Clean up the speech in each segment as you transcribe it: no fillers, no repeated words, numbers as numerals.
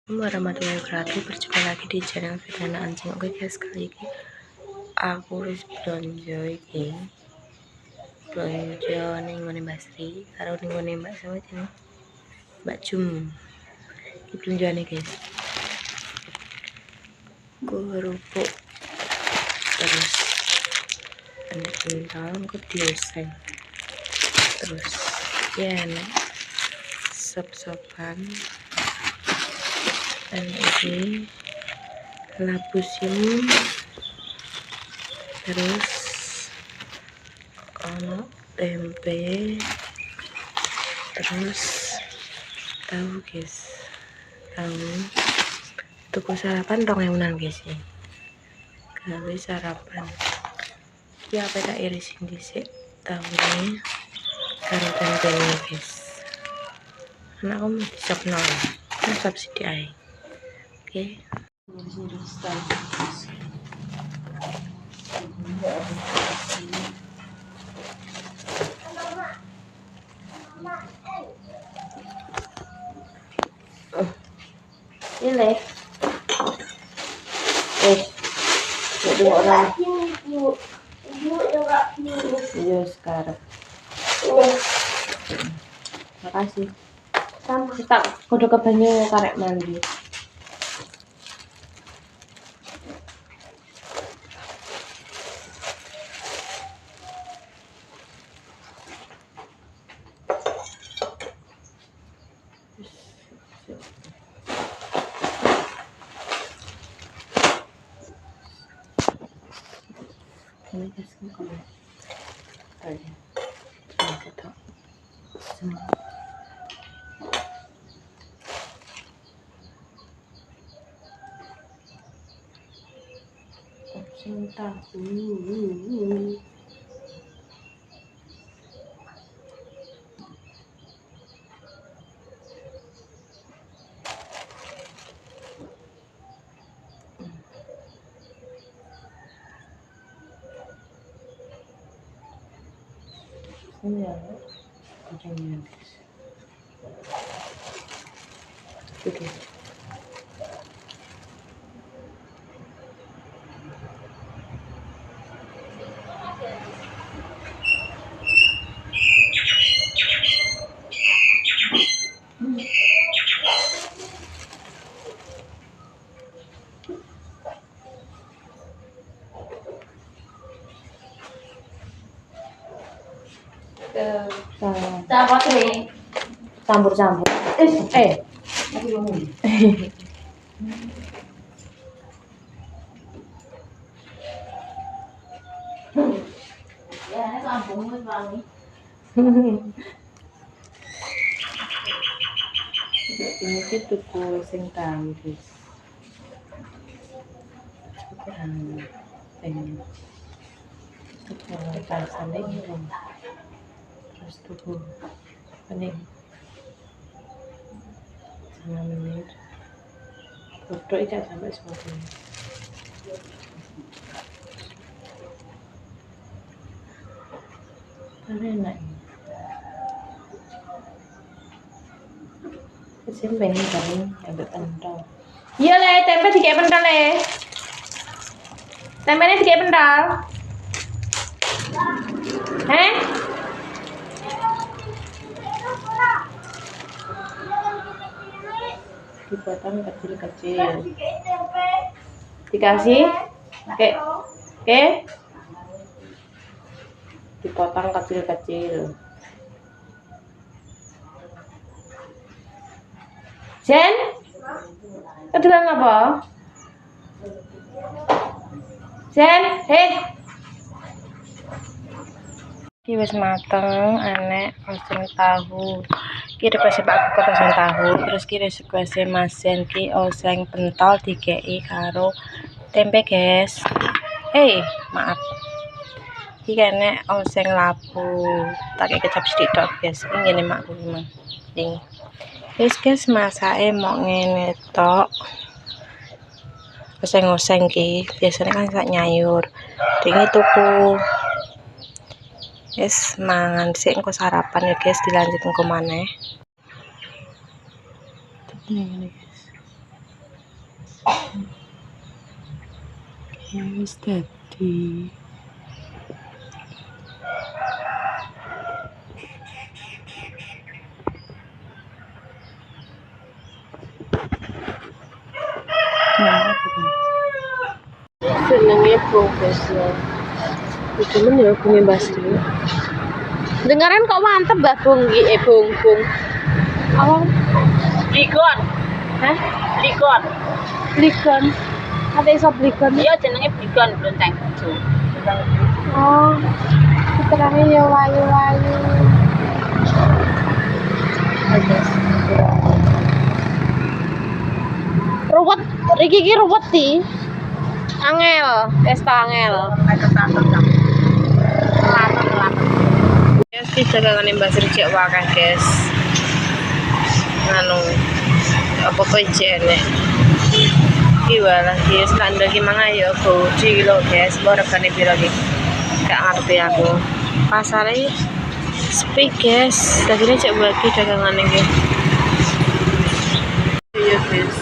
Warahmatullahi wabarakatuh. Berjumpa lagi di channel Fitrana Anjing. Oke guys, kali ini aku wis belanja iki. Belanja ning ngene Mbak Sri karo ning ngene Mbak Sawa jeneng Mbak Jum. Iki belanjane guys. Kerupuk terus ada kental kok dioseng. Terus ya nek sop-sopan dan ini labusium, terus ono tempe, terus tahu guys, tahu tuku sarapan 2.000 guys ya, gawe sarapan ya. Apa tak irisin dhisik tahu ini karo tempe guys. Anakku mau disop nol subsidi ae. Oke. Ini jadi orang iya sekarang. Makasih. Tak kudu ke banyu karek mandi. Ini kasih komen. Aja. Kita semua. Tahu. Ini ya, kucingnya guys. Oke. Campur-campur. Ya, kampung wis wangi. Ini tuku sing tahu guys. Kurang pengen. Tuku rasane gitu. Terus tuku pening. 5 menit. Foto itu sampai 10 menit. Enak. Simpen kan ambil pentol. Iya le, tempe dikek pentol le. Tempenya dikek pentol. Dipotong kecil-kecil. Dikasih oke. Dipotong kecil-kecil. Jen? Kedua apa? Jen, iki wis mateng, enek oseng tahu. Iki request Pak Koko oseng tahu, terus ki request Masen ki oseng pentol dikei karo tempe, guys. Maaf. Iki kene oseng labu, tak kecap sithik, guys. Iki ngene makku memang. Ning. Wis guys, masake mok ngene tok. Oseng-oseng ki biasanya kan sak nyayur. Dingi tuku. Yes, mangan sik engko sarapan ya guys, dilanjut engko maneh. Ini guys. Wis dadi. Senengnya progres ya. Cuman ya bunga basri. Dengaran kok mantep Mbak Bung, Bung. Oh, Blikon. hah? Blikon. Blikon. Ada iso blikon. Iya jenenge blikon Blonteng. Oh. Terangnya ya wayu-wayu. Ruwet, Riki ki ruwet di. Angel, angel. Guys, kita kangen Mbak Sri cek wakah guys. Nganu apa kok jene. Iwala guys, tanda gimana ya aku cilo guys, baru kan piro iki. Gak ngerti aku. Pasare sepi guys, tadinya cek bagi dagangan iki. Iya guys.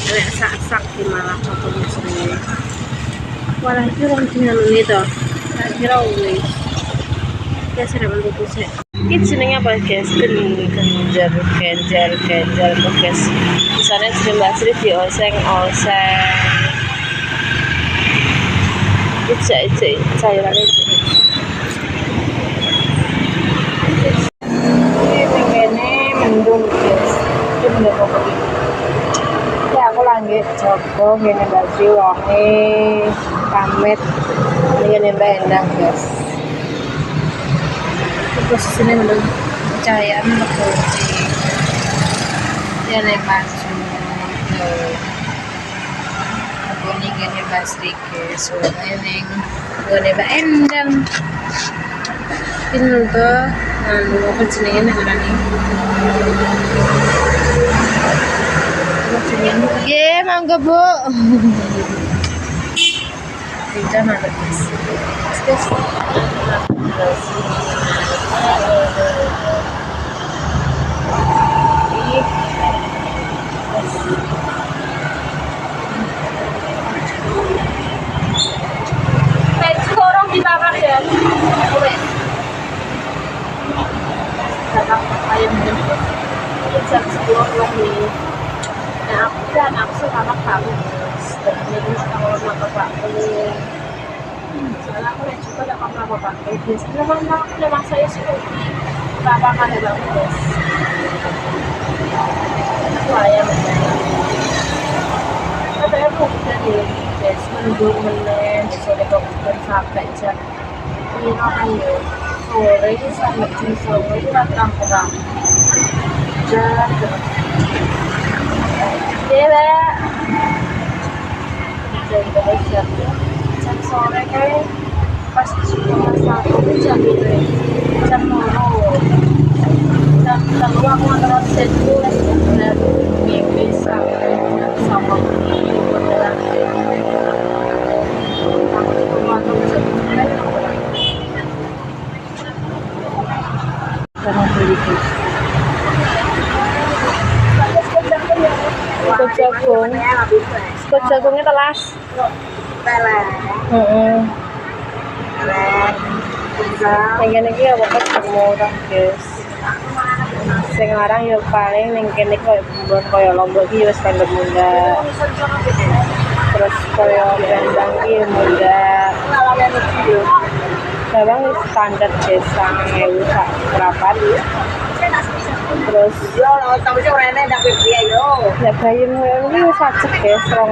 Lek sak-sak di malah fotonya sendiri. Walah itu orang jenengan itu. Tak kira wis. Guys, ada bentuk sih. Ini jenenge apa guys? Genjar guys. Misalnya jeneng Mbak Sri di oseng. Itu cairan itu. Ini pengennya mendung guys. Itu bener pokoknya. Ya aku lagi coba ngene Mbak Sri wonge pamit ngene Mbak Endang guys. Posisinya belum cahayaan berkunci ya lepas aku nih gini basri guys soalnya neng gue neba endang ini tuh lalu aku jenengin negara nih aku jenengin ya mangga bu tidak ada guys Orang di bawah ya. Ayam jam 10 lagi. Nah aku kan aku suka makan. Jadi kalau makan bakso. Soalnya aku juga tidak pernah makan. Biasanya memang saya suka makan ya bang. Itu ayam. Tapi aku udah di guys menunggu menit sore kemudian sampai jam 5 ayo sore sampai jam 10 itu terang-terang dan ya jadi jam sore kayak pas sekolah satu jam itu jam 0 jam aku antara sedu dan mimpi sampai sama Sekot jagungnya telas. Yang kene iki apa ketemu orang guys. Sing larang yo paling ning kene koyo bumbon koyo lombok iki wis pandem munda. Terus koyo rendang iki munda. Bawang wis standar desa 1000 sak berapa ya. Terus yo tahu sih orangnya ndak piye yo. Ya bayem iki wis acek guys 2000.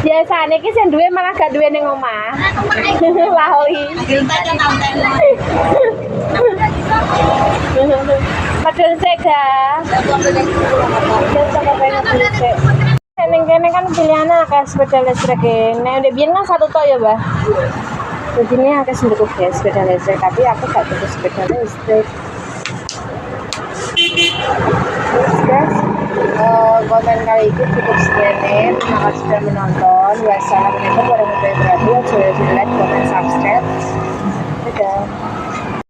Biasane iki sing duwe malah gak duwe ning omah. Lali. Padahal sega. Ning kene kan pilihannya akeh sepeda listrik kene. Udah biyen kan satu tok ya, Mbah. Jadi ini akeh sendiri guys sepeda listrik, tapi aku gak butuh sepeda listrik. Terus guys, konten kali ini cukup sekian. Terima kasih sudah menonton. Wassalamualaikum warahmatullahi wabarakatuh. Jangan lupa like, comment, subscribe.